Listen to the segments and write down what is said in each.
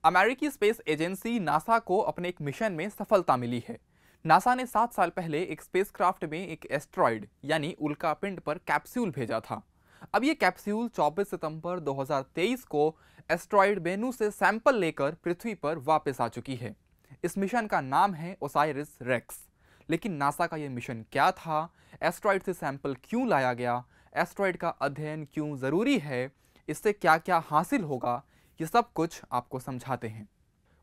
अमेरिकी space agency NASA को अपने एक मिशन में सफलता मिली है। नासा ने 7 साल पहले एक स्पेसक्राफ्ट में एक एस्ट्रॉयड यानी उल्कापिंड पर कैप्सूल भेजा था। अब ये कैप्सूल 24 सितंबर 2023 को एस्ट्रॉयड बेनू से सैंपल लेकर पृथ्वी पर वापस आ चुकी है। इस मिशन का नाम है ओसाइरिस रेक्स। लेकिन नासा का ये मिशन क्या था, एस्ट्रॉयड से सैंपल क्यों लाया गया, एस्ट्रॉयड का अध्ययन क्यों ज़रूरी है, इससे क्या क्या हासिल होगा, ये सब कुछ आपको समझाते हैं।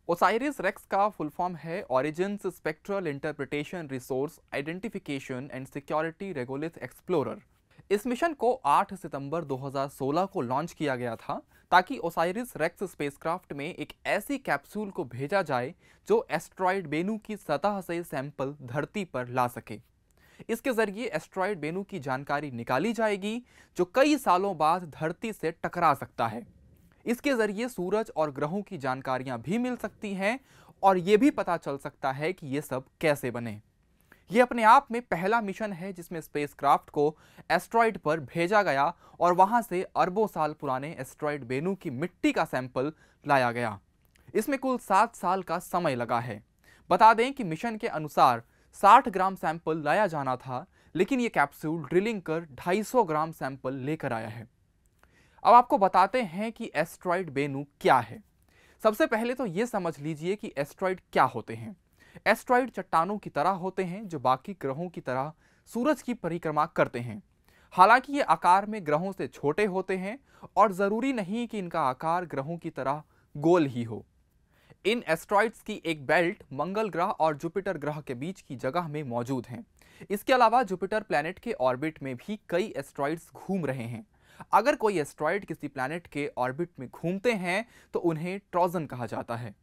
ओसाइरिस रेक्स का फुल फॉर्म है origins spectral interpretation resource identification and security regolith explorer. इस मिशन को 8 सितंबर 2016 को लॉन्च किया गया था ताकि ओसाइरिस रेक्स स्पेसक्राफ्ट में एक ऐसी कैप्सूल को भेजा जाए जो एस्ट्रॉयड बेनू की सतह से सैंपल धरती पर ला सके। इसके जरिए एस्ट्रॉयड बेनू की जानकारी निकाली जाएगी जो कई सालों बाद धरती से टकरा सकता है। इसके जरिए सूरज और ग्रहों की जानकारियां भी मिल सकती हैं और यह भी पता चल सकता है कि ये सब कैसे बने। यह अपने आप में पहला मिशन है जिसमें स्पेसक्राफ्ट को एस्ट्रॉयड पर भेजा गया और वहां से अरबों साल पुराने एस्ट्रॉयड बेनू की मिट्टी का सैंपल लाया गया। इसमें कुल 7 साल का समय लगा है। बता दें कि मिशन के अनुसार 60 ग्राम सैंपल लाया जाना था, लेकिन यह कैप्सूल ड्रिलिंग कर 250 ग्राम सैंपल लेकर आया है। अब आपको बताते हैं कि एस्ट्रॉयड बेनू क्या है। सबसे पहले तो यह समझ लीजिए कि एस्ट्रॉयड क्या होते हैं। एस्ट्रॉयड चट्टानों की तरह होते हैं जो बाकी ग्रहों की तरह सूरज की परिक्रमा करते हैं। हालांकि ये आकार में ग्रहों से छोटे होते हैं और जरूरी नहीं कि इनका आकार ग्रहों की तरह गोल ही हो। इन एस्ट्रॉयड्स की एक बेल्ट मंगल ग्रह और जुपिटर ग्रह के बीच की जगह में मौजूद है। इसके अलावा जुपिटर प्लैनेट के ऑर्बिट में भी कई एस्ट्रॉयड्स घूम रहे हैं। अगर कोई एस्ट्रॉयड किसी प्लैनेट के ऑर्बिट में घूमते हैं तो उन्हें ट्रोजन कहा जाता है।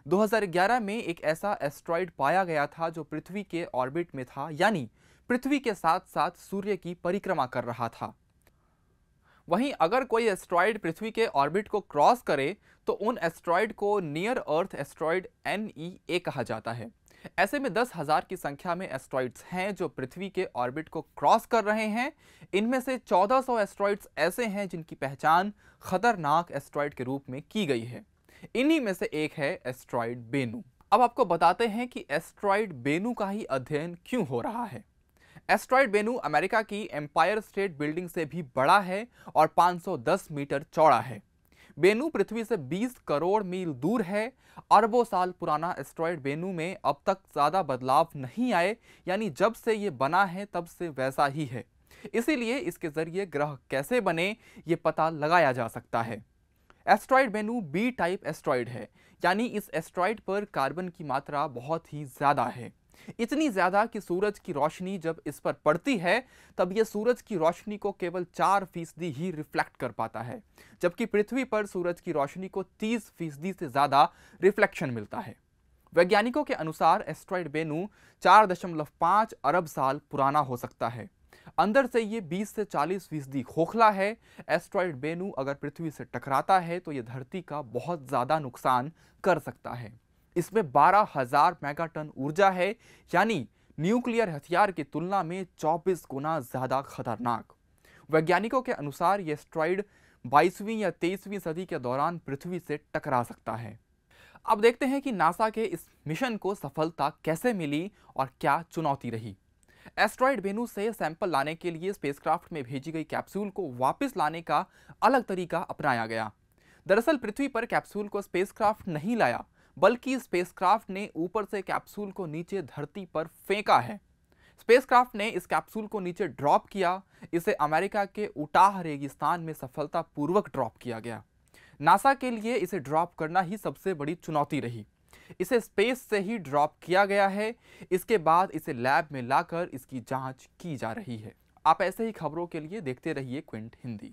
2011 में एक ऐसा एस्ट्रॉयड पाया गया था जो पृथ्वी के ऑर्बिट में था, यानी पृथ्वी के साथ साथ सूर्य की परिक्रमा कर रहा था। वहीं अगर कोई एस्ट्रॉयड पृथ्वी के ऑर्बिट को क्रॉस करे तो उन एस्ट्रॉयड को नियर अर्थ एस्ट्रॉयड NEA कहा जाता है। ऐसे में 10,000 की संख्या में एस्ट्रॉयड्स हैं जो पृथ्वी के ऑर्बिट को क्रॉस कर रहे हैं। इनमें से 1400 एस्ट्रॉयड्स ऐसे हैं जिनकी पहचान खतरनाक एस्ट्रॉयड के रूप में की गई है। इन्हीं में से एक है एस्ट्रॉयड बेनू। अब आपको बताते हैं कि एस्ट्रॉयड बेनू का ही अध्ययन क्यों हो रहा है। एस्ट्रॉयड बेनू अमेरिका की एम्पायर स्टेट बिल्डिंग से भी बड़ा है और 510 मीटर चौड़ा है। बेनू पृथ्वी से 20 करोड़ मील दूर है। अरबों साल पुराना एस्ट्रॉयड बेनू में अब तक ज्यादा बदलाव नहीं आए, यानी जब से ये बना है तब से वैसा ही है। इसीलिए इसके जरिए ग्रह कैसे बने ये पता लगाया जा सकता है। Asteroid Bennu B type asteroid है, यानी इस एस्ट्रॉयड पर कार्बन की मात्रा बहुत ही ज्यादा है। इतनी ज्यादा कि सूरज की रोशनी जब इस पर पड़ती है तब यह सूरज की रोशनी को केवल 4% ही रिफ्लेक्ट कर पाता है, जबकि पृथ्वी पर सूरज की रोशनी को 30% से ज्यादा रिफ्लेक्शन मिलता है। वैज्ञानिकों के अनुसार एस्ट्रॉयड बेनू 4.5 अरब साल पुराना हो सकता है। अंदर से ये 20 से 40% खोखला है। एस्ट्रॉयड बेनू अगर पृथ्वी से टकराता है तो यह धरती का बहुत ज्यादा नुकसान कर सकता है। इसमें 12,000 मेगाटन ऊर्जा है, यानी न्यूक्लियर हथियार की तुलना में 24 गुना ज्यादा खतरनाक। वैज्ञानिकों के अनुसार यह एस्ट्रॉयड 22वीं या 23वीं सदी के दौरान पृथ्वी से टकरा सकता है। अब देखते हैं कि नासा के इस मिशन को सफलता कैसे मिली और क्या चुनौती रही। एस्ट्रॉयड बेनू से सैंपल लाने के लिए स्पेसक्राफ्ट में भेजी गई कैप्सूल को वापस लाने का अलग तरीका अपनाया गया। दरअसल पृथ्वी पर कैप्सूल को स्पेसक्राफ्ट नहीं लाया, बल्कि स्पेसक्राफ्ट ने ऊपर से कैप्सूल को नीचे धरती पर फेंका है। स्पेसक्राफ्ट ने इस कैप्सूल को नीचे ड्रॉप किया। इसे अमेरिका के उटाह रेगिस्तान में सफलतापूर्वक ड्रॉप किया गया। नासा के लिए इसे ड्रॉप करना ही सबसे बड़ी चुनौती रही। इसे स्पेस से ही ड्रॉप किया गया है। इसके बाद इसे लैब में लाकर इसकी जांच की जा रही है। आप ऐसे ही खबरों के लिए देखते रहिए क्विंट हिंदी।